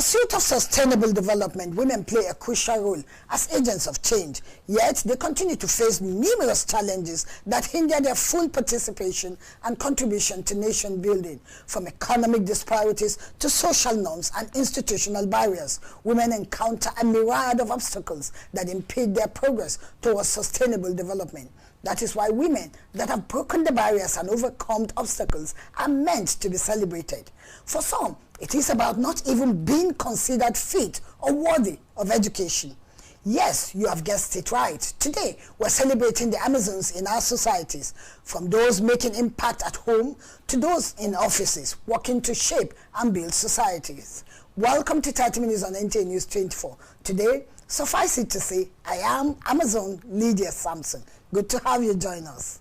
pursuit of sustainable development, women play a crucial role as agents of change, yet they continue to face numerous challenges that hinder their full participation and contribution to nation building. From economic disparities to social norms and institutional barriers, women encounter a myriad of obstacles that impede their progress towards sustainable development. That is why women that have broken the barriers and overcome obstacles are meant to be celebrated. For some, it is about not even being considered fit or worthy of education. Yes, you have guessed it right. Today, we're celebrating the Amazons in our societies, from those making impact at home to those in offices, working to shape and build societies. Welcome to 30 Minutes on NTA News 24. Today, suffice it to say, I am Amazon Lydia Sampson. Good to have you join us.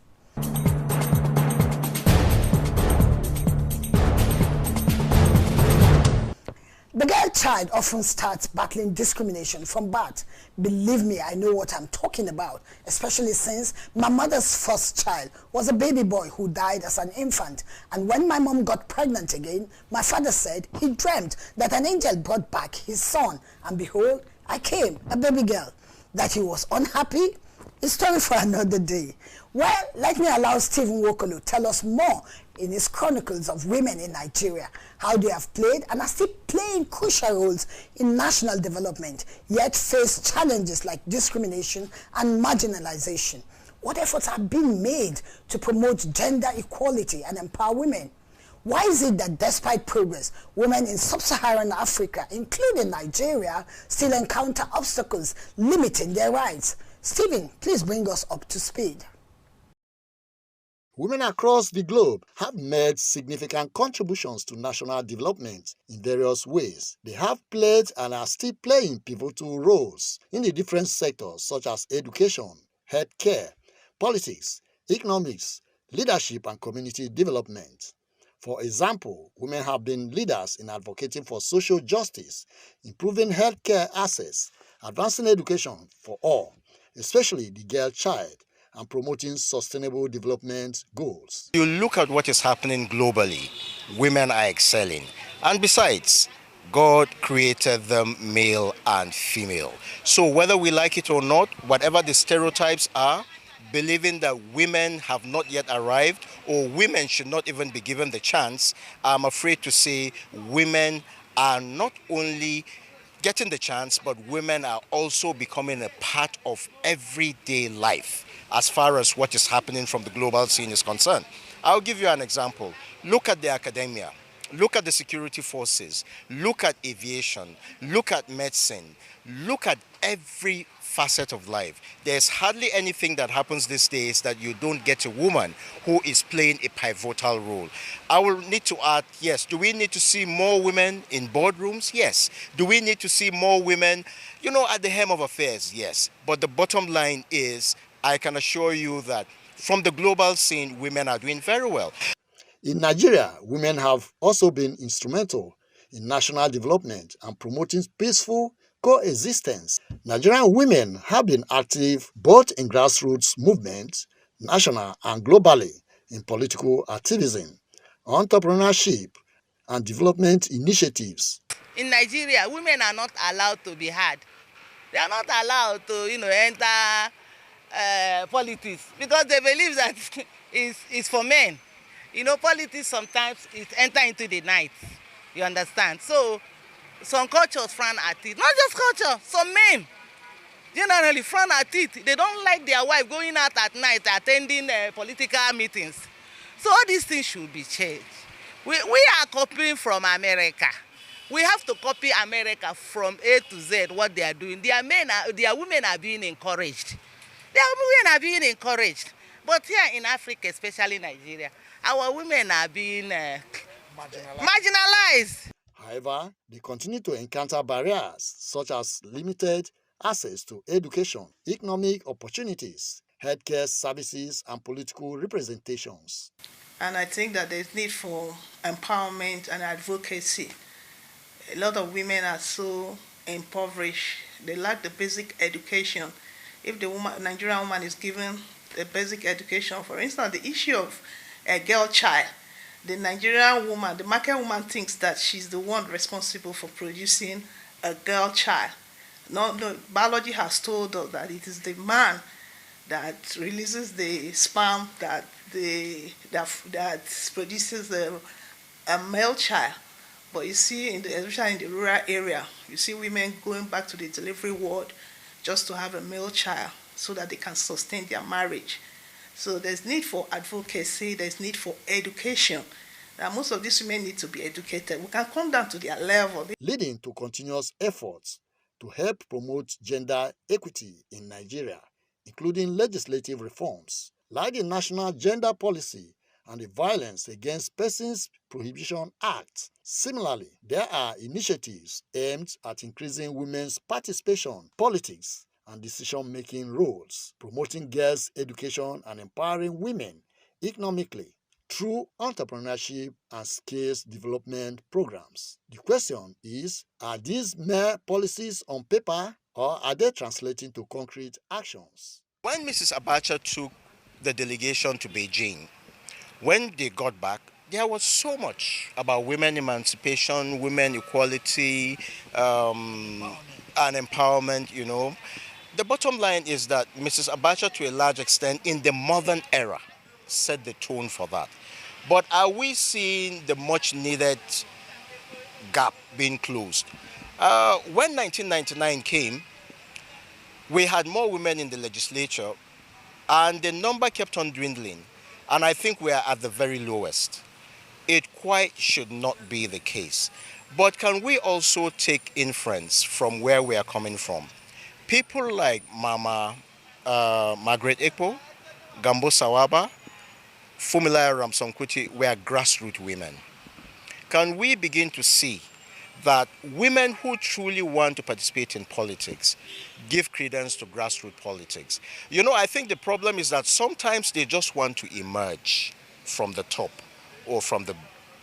The girl child often starts battling discrimination from birth. Believe me, I know what I'm talking about, especially since my mother's first child was a baby boy who died as an infant. And when my mom got pregnant again, my father said he dreamt that an angel brought back his son. And behold, I came, a baby girl. That he was unhappy? A story for another day. Well, let me allow Stephen Wokolo tell us more in his chronicles of women in Nigeria, how they have played and are still playing crucial roles in national development, yet face challenges like discrimination and marginalization. What efforts are being made to promote gender equality and empower women? Why is it that despite progress, women in sub-Saharan Africa, including Nigeria, still encounter obstacles limiting their rights? Stephen, please bring us up to speed. Women across the globe have made significant contributions to national development in various ways. They have played and are still playing pivotal roles in the different sectors such as education, healthcare, politics, economics, leadership, and community development. For example, women have been leaders in advocating for social justice, improving healthcare access, advancing education for all, especially the girl child, and promoting sustainable development goals. You look at what is happening globally, women are excelling. And besides, God created them male and female. So whether we like it or not, whatever the stereotypes are, believing that women have not yet arrived or women should not even be given the chance, I'm afraid to say women are not only getting the chance, but women are also becoming a part of everyday life as far as what is happening from the global scene is concerned. I'll give you an example. Look at the academia. Look at the security forces. Look at aviation. Look at medicine. Look at every facet of life. There's hardly anything that happens these days that you don't get a woman who is playing a pivotal role. I will need to add, yes, do we need to see more women in boardrooms? Yes. Do we need to see more women, at the helm of affairs? Yes. But the bottom line is, I can assure you that from the global scene, women are doing very well. In Nigeria, women have also been instrumental in national development and promoting peaceful coexistence. Nigerian women have been active both in grassroots movements, national and globally, in political activism, entrepreneurship, and development initiatives. In Nigeria, women are not allowed to be heard. They are not allowed to, enter politics because they believe that it's for men. Politics sometimes it enter into the night. You understand? So some cultures frown at it. Not just culture, some men generally frown at it. They don't like their wife going out at night attending political meetings. So all these things should be changed. We are copying from America. We have to copy America from A to Z, what they are doing. Their women are being encouraged. Their women are being encouraged. But here in Africa, especially Nigeria, our women are being marginalized. However, they continue to encounter barriers such as limited access to education, economic opportunities, healthcare services, and political representations. And I think that there's need for empowerment and advocacy. A lot of women are so impoverished. They lack the basic education. If the Nigerian woman is given the basic education, for instance, the issue of a girl child, The Nigerian woman, the market woman, thinks that she's the one responsible for producing a girl child. No, no, biology has told us that it is the man that releases the sperm that produces a male child. But you see, especially in the rural area, you see women going back to the delivery ward just to have a male child so that they can sustain their marriage. So there's need for advocacy, there's need for education. Now most of these women need to be educated. We can come down to their level. Leading to continuous efforts to help promote gender equity in Nigeria, including legislative reforms like the National Gender Policy and the Violence Against Persons Prohibition Act. Similarly, there are initiatives aimed at increasing women's participation in politics and decision-making roles, promoting girls' education and empowering women economically through entrepreneurship and skills development programs. The question is, are these mere policies on paper or are they translating to concrete actions? When Mrs. Abacha took the delegation to Beijing, when they got back, there was so much about women emancipation, women equality, and empowerment, you know. The bottom line is that Mrs. Abacha, to a large extent, in the modern era, set the tone for that. But are we seeing the much needed gap being closed? When 1999 came, we had more women in the legislature and the number kept on dwindling. And I think we are at the very lowest. It quite should not be the case. But can we also take inference from where we are coming from? People like Mama Margaret Ekpo, Gambo Sawaba, Fumila Ramson-Kuti were grassroots women. Can we begin to see that women who truly want to participate in politics give credence to grassroots politics? You know, I think the problem is that sometimes they just want to emerge from the top or from the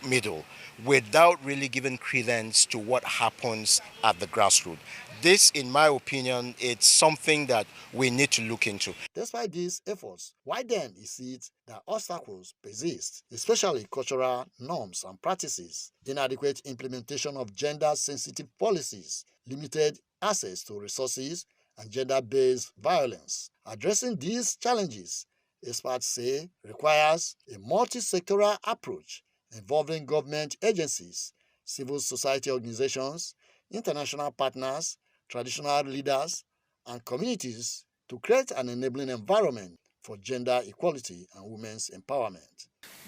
middle without really giving credence to what happens at the grassroots. This, in my opinion, it's something that we need to look into. Despite these efforts, why then is it that obstacles persist, especially cultural norms and practices, inadequate implementation of gender-sensitive policies, limited access to resources, and gender-based violence? Addressing these challenges, experts say, requires a multi-sectoral approach involving government agencies, civil society organizations, international partners, traditional leaders, and communities to create an enabling environment for gender equality and women's empowerment.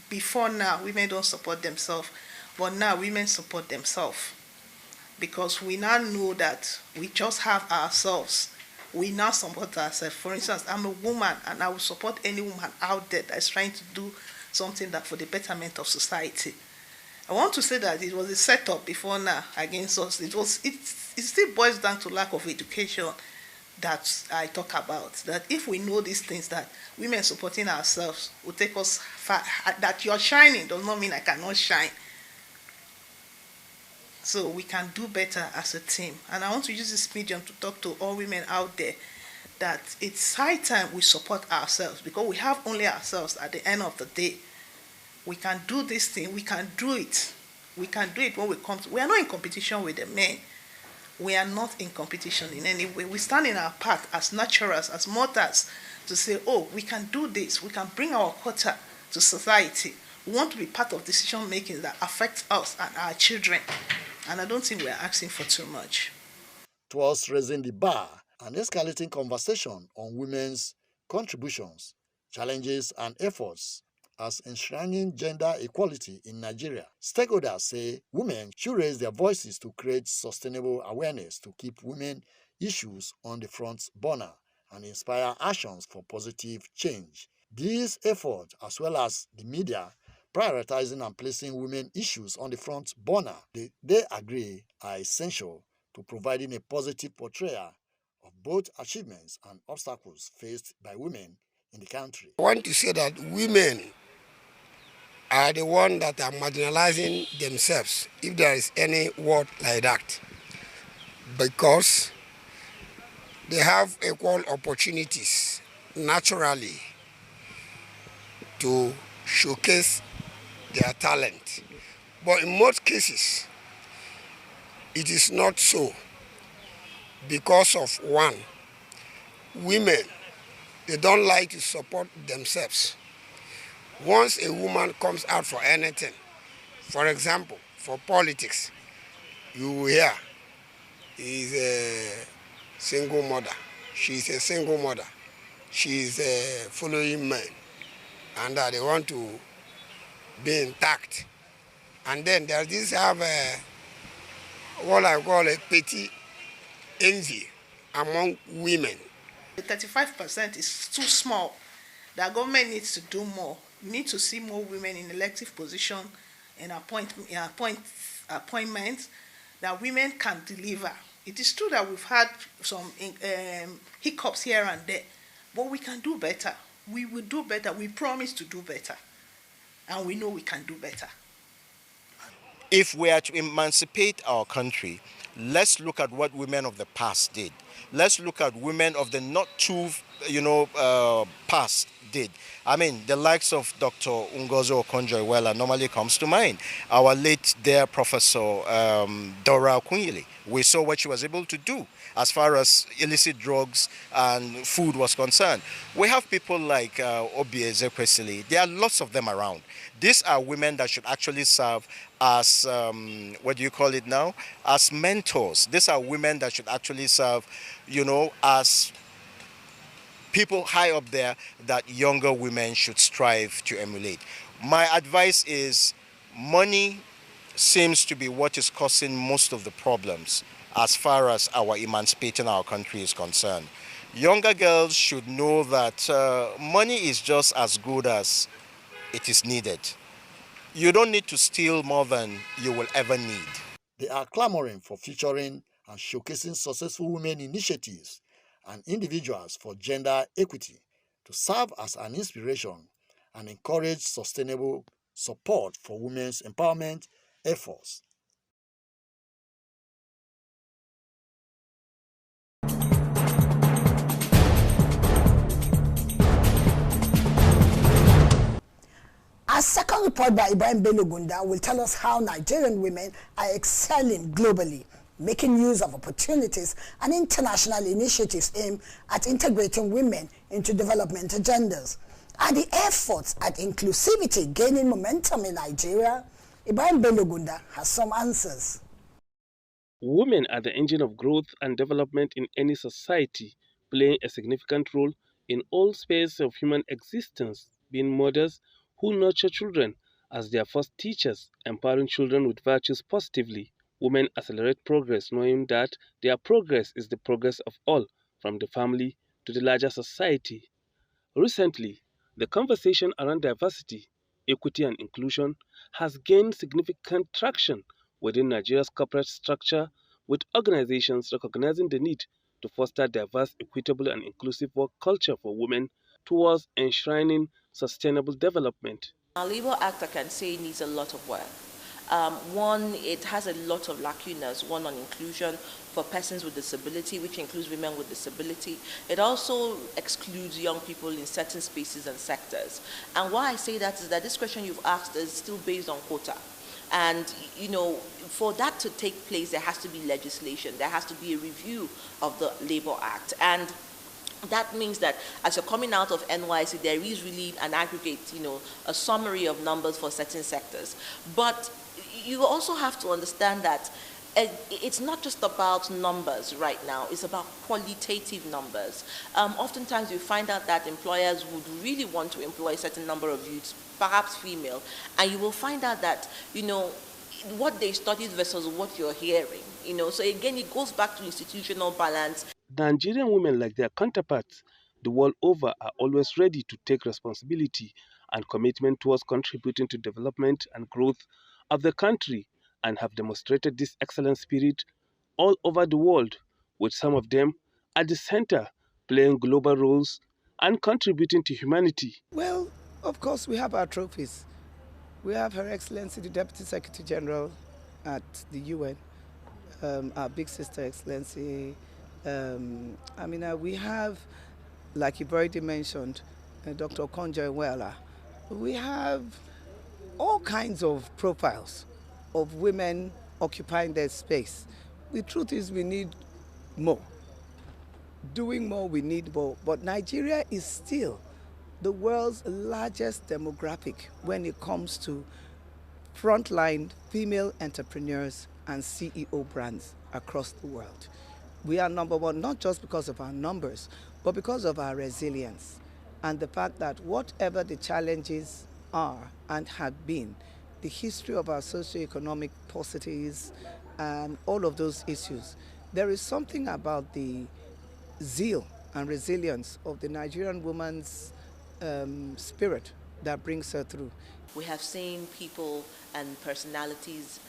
Before now, women don't support themselves, but now women support themselves because we now know that we just have ourselves. We now support ourselves. For instance, I'm a woman and I will support any woman out there that is trying to do something that for the betterment of society. I want to say that it was a setup before now against us. It still boils down to lack of education that I talk about. That if we know these things, that women supporting ourselves will take us far. That you're shining does not mean I cannot shine. So we can do better as a team. And I want to use this medium to talk to all women out there that it's high time we support ourselves because we have only ourselves at the end of the day. We can do this thing. We can do it. We can do it when we come to. We are not in competition with the men. We are not in competition in any way. We stand in our path as naturals, as mortals, to say, oh, we can do this. We can bring our quota to society. We want to be part of decision making that affects us and our children. And I don't think we are asking for too much. Towards raising the bar and escalating conversation on women's contributions, challenges, and efforts as enshrining gender equality in Nigeria, stakeholders say women should raise their voices to create sustainable awareness to keep women issues on the front burner and inspire actions for positive change. These efforts, as well as the media prioritizing and placing women issues on the front burner, they agree are essential to providing a positive portrayal of both achievements and obstacles faced by women in the country. I want to say that women are the ones that are marginalizing themselves, if there is any word like that, because they have equal opportunities naturally to showcase their talent. But in most cases, it is not so because of one, women, they don't like to support themselves. Once a woman comes out for anything, for example, for politics, you will hear is a single mother. She's a single mother. She's following men, and they want to be intact. And then there's this have what I call a petty envy among women. The 35% is too small. The government needs to do more. We need to see more women in elective position and appointments that women can deliver. It is true that we've had some hiccups here and there, but we can do better. We will do better. We promise to do better, and we know we can do better. If we are to emancipate our country, let's look at what women of the past did. Let's look at women of the not too, past did. I mean, the likes of Dr. Ngozi Okonjo-Iweala normally comes to mind. Our late dear Professor Dora Akunyili. We saw what she was able to do as far as illicit drugs and food was concerned. We have people like Obi Ezekwesili. There are lots of them around. These are women that should actually serve as, what do you call it now? As mentors. These are women that should actually serve, as people high up there that younger women should strive to emulate. My advice is money seems to be what is causing most of the problems as far as our emancipating our country is concerned. Younger girls should know that money is just as good as it is needed. You don't need to steal more than you will ever need. They are clamoring for featuring and showcasing successful women initiatives and individuals for gender equity to serve as an inspiration and encourage sustainable support for women's empowerment efforts. Our second report by Ibrahim Bello Gunda will tell us how Nigerian women are excelling globally, making use of opportunities and international initiatives aimed at integrating women into development agendas. Are the efforts at inclusivity gaining momentum in Nigeria? Ibrahim Bello Gunda has some answers. Women are the engine of growth and development in any society, playing a significant role in all spheres of human existence, being mothers who nurture children as their first teachers, empowering children with virtues positively. Women accelerate progress, knowing that their progress is the progress of all, from the family to the larger society. Recently, the conversation around diversity, equity, and inclusion has gained significant traction within Nigeria's corporate structure, with organizations recognizing the need to foster diverse, equitable, and inclusive work culture for women towards enshrining sustainable development. Our Labour Act, I can say, needs a lot of work. One, it has a lot of lacunas, one on inclusion for persons with disability, which includes women with disability. It also excludes young people in certain spaces and sectors. And why I say that is that this question you've asked is still based on quota. And, for that to take place, there has to be legislation. There has to be a review of the Labour Act. And that means that as you're coming out of NYC, there is really an aggregate, a summary of numbers for certain sectors. But you also have to understand that it's not just about numbers right now, it's about qualitative numbers. Oftentimes you find out that employers would really want to employ a certain number of youths, perhaps female, and you will find out that, what they studied versus what you're hearing, So again, it goes back to institutional balance. Nigerian women, like their counterparts the world over, are always ready to take responsibility and commitment towards contributing to development and growth of the country, and have demonstrated this excellent spirit all over the world, with some of them at the center playing global roles and contributing to humanity. Well, of course, we have our trophies. We have Her Excellency, the Deputy Secretary General at the UN, our big sister, Excellency. We have, like you've already mentioned, Dr. Okonjo-Iweala. We have all kinds of profiles of women occupying their space. The truth is we need more. Doing more, we need more. But Nigeria is still the world's largest demographic when it comes to frontline female entrepreneurs and CEO brands across the world. We are number one, not just because of our numbers, but because of our resilience and the fact that whatever the challenges are and have been, the history of our socioeconomic paucities and all of those issues, there is something about the zeal and resilience of the Nigerian woman's spirit that brings her through. We have seen people and personalities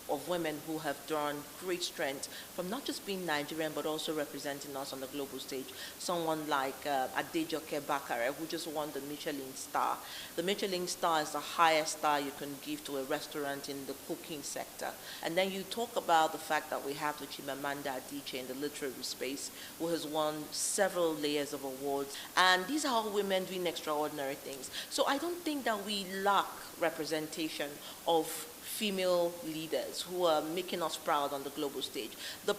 of women who have drawn great strength from not just being Nigerian but also representing us on the global stage. Someone like Adejoke Bakare, who just won the Michelin star. The Michelin star is the highest star you can give to a restaurant in the cooking sector. And then you talk about the fact that we have the Chimamanda Adichie in the literary space, who has won several layers of awards. And these are all women doing extraordinary things. So I don't think that we lack representation of female leaders who are making us proud on the global stage. The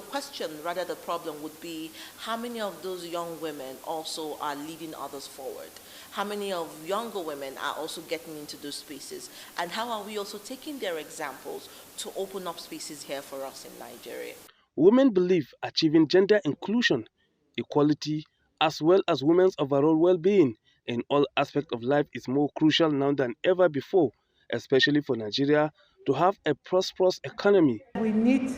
question, rather the problem would be how many of those young women also are leading others forward? How many of younger women are also getting into those spaces? And how are we also taking their examples to open up spaces here for us in Nigeria? Women believe achieving gender inclusion, equality, as well as women's overall well-being in all aspects of life is more crucial now than ever before, especially for Nigeria to have a prosperous economy. We need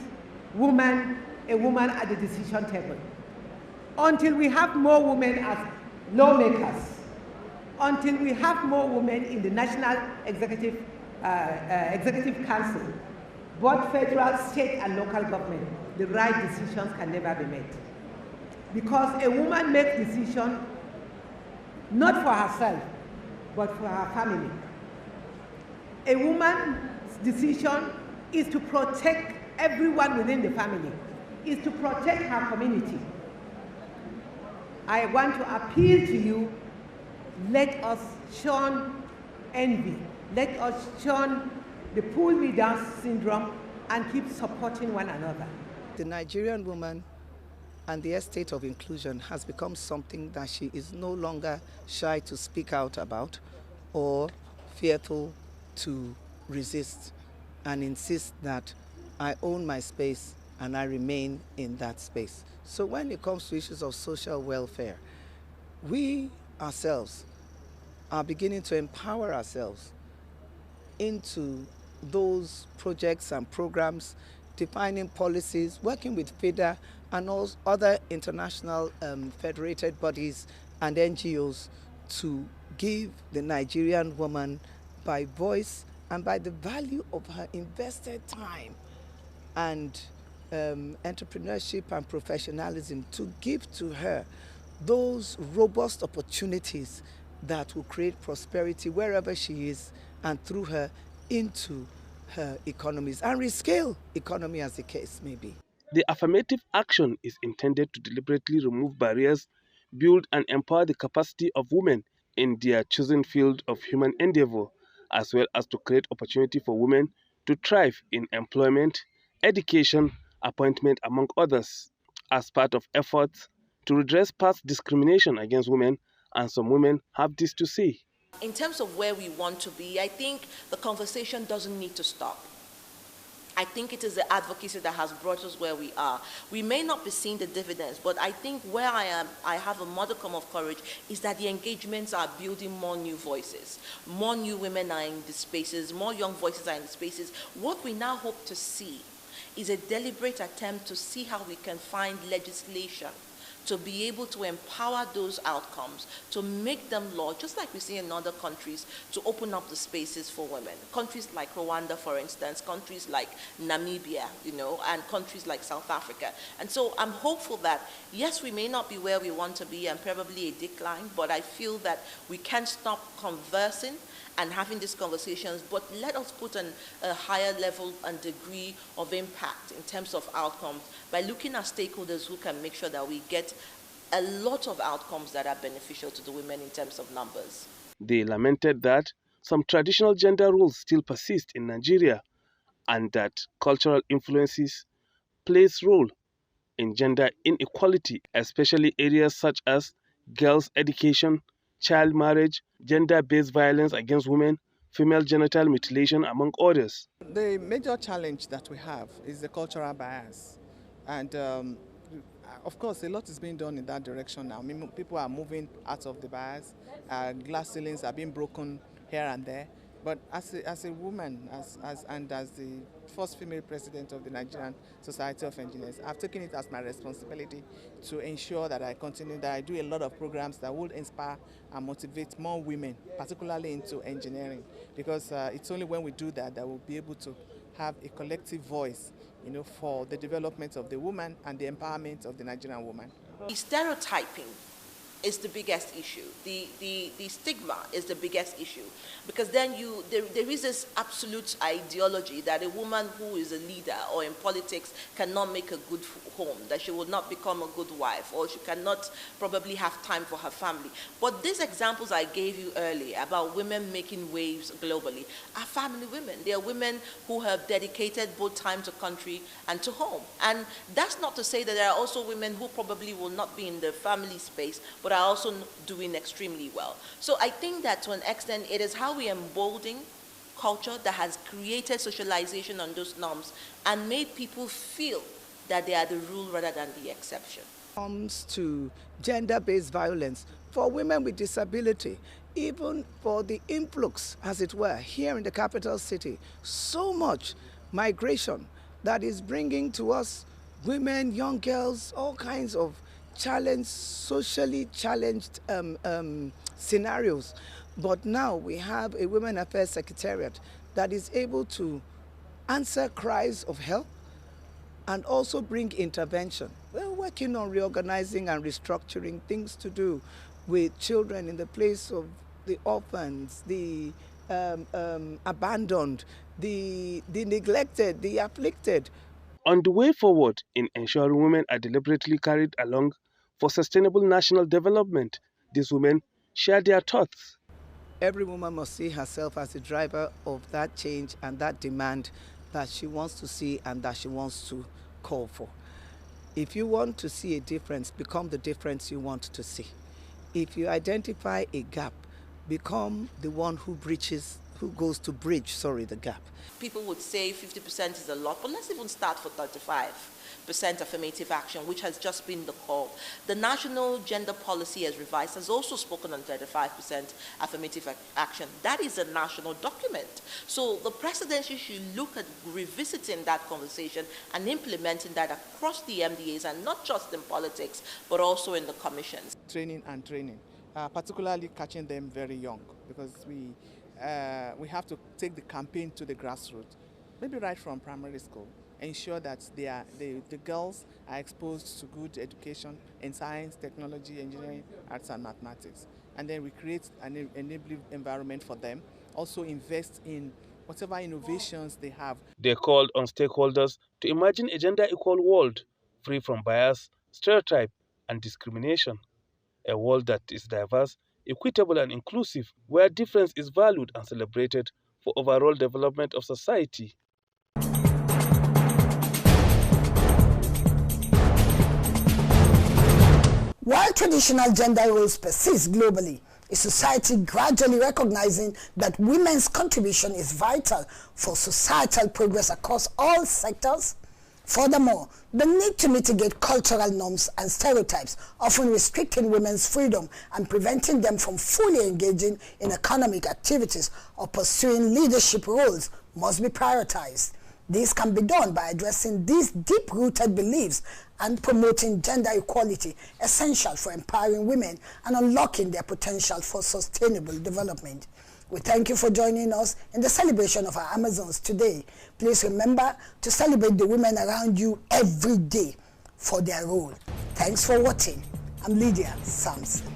a woman at the decision table. Until we have more women as lawmakers, until we have more women in the National Executive Council, both federal, state, and local government, the right decisions can never be made. Because a woman makes decisions not for herself, but for her family. A woman's decision is to protect everyone within the family, is to protect her community. I want to appeal to you, let us shun envy, let us shun the pull me down syndrome and keep supporting one another. The Nigerian woman and the estate of inclusion has become something that she is no longer shy to speak out about or fearful to resist and insist that I own my space and I remain in that space. So when it comes to issues of social welfare, we ourselves are beginning to empower ourselves into those projects and programs, defining policies, working with FIDA and all other international federated bodies and NGOs to give the Nigerian woman, by voice and by the value of her invested time and entrepreneurship and professionalism, to give to her those robust opportunities that will create prosperity wherever she is and through her into her economies and rescale economy as the case may be. The affirmative action is intended to deliberately remove barriers, build and empower the capacity of women in their chosen field of human endeavor, as well as to create opportunity for women to thrive in employment, education, appointment, among others, as part of efforts to redress past discrimination against women, and some women have this to say. In terms of where we want to be, I think the conversation doesn't need to stop. I think it is the advocacy that has brought us where we are. We may not be seeing the dividends, but I think where I am, I have a modicum of courage, is that the engagements are building more new voices. More new women are in the spaces, more young voices are in the spaces. What we now hope to see is a deliberate attempt to see how we can find legislation to be able to empower those outcomes, to make them law, just like we see in other countries, to open up the spaces for women. Countries like Rwanda, for instance, countries like Namibia, and countries like South Africa. And so I'm hopeful that, yes, we may not be where we want to be and probably a decline, but I feel that we can't stop conversing and having these conversations, but let us put a higher level and degree of impact in terms of outcomes by looking at stakeholders who can make sure that we get a lot of outcomes that are beneficial to the women in terms of numbers. They lamented that some traditional gender roles still persist in Nigeria and that cultural influences plays role in gender inequality, especially areas such as girls' education, child marriage, gender-based violence against women, female genital mutilation, among others. The major challenge that we have is the cultural bias. And of course, a lot is being done in that direction now. I mean, people are moving out of the bias. Glass ceilings are being broken here and there. But as a woman, and as the first female president of the Nigerian Society of Engineers, I've taken it as my responsibility to ensure that I do a lot of programs that will inspire and motivate more women, particularly into engineering. Because it's only when we do that we'll be able to have a collective voice, for the development of the woman and the empowerment of the Nigerian woman. Stereotyping is the biggest issue. The stigma is the biggest issue, because then there is this absolute ideology that a woman who is a leader or in politics cannot make a good home, that she will not become a good wife, or she cannot probably have time for her family. But these examples I gave you earlier about women making waves globally are family women. They are women who have dedicated both time to country and to home. And that's not to say that there are also women who probably will not be in the family space, but are also doing extremely well. So I think that to an extent, it is how we embolden culture that has created socialization on those norms and made people feel that they are the rule rather than the exception. Comes to gender-based violence for women with disability, even for the influx, as it were, here in the capital city, so much migration that is bringing to us women, young girls, all kinds of socially challenged scenarios. But now we have a Women Affairs Secretariat that is able to answer cries of help and also bring intervention. We're working on reorganizing and restructuring things to do with children in the place of the orphans, the abandoned, the neglected, the afflicted. On the way forward in ensuring women are deliberately carried along for sustainable national development, these women share their thoughts. Every woman must see herself as the driver of that change and that demand that she wants to see and that she wants to call for. If you want to see a difference, become the difference you want to see. If you identify a gap, become the one who goes to bridge the gap. People would say 50% is a lot, but let's even start for 35% affirmative action, which has just been the call. The National Gender Policy as revised has also spoken on 35% affirmative action. That is a national document. So the presidency should look at revisiting that conversation and implementing that across the MDAs, and not just in politics, but also in the commissions. Training, particularly catching them very young, because we have to take the campaign to the grassroots, maybe right from primary school. Ensure that the girls are exposed to good education in science, technology, engineering, arts and mathematics. And then we create an enabling environment for them. Also invest in whatever innovations they have. They called on stakeholders to imagine a gender-equal world, free from bias, stereotype and discrimination. A world that is diverse, equitable and inclusive, where difference is valued and celebrated for overall development of society. While traditional gender roles persist globally, is society gradually recognizing that women's contribution is vital for societal progress across all sectors? Furthermore, the need to mitigate cultural norms and stereotypes, often restricting women's freedom and preventing them from fully engaging in economic activities or pursuing leadership roles, must be prioritized. This can be done by addressing these deep-rooted beliefs and promoting gender equality, essential for empowering women and unlocking their potential for sustainable development. We thank you for joining us in the celebration of our Amazons today. Please remember to celebrate the women around you every day for their role. Thanks for watching. I'm Lydia Sampson.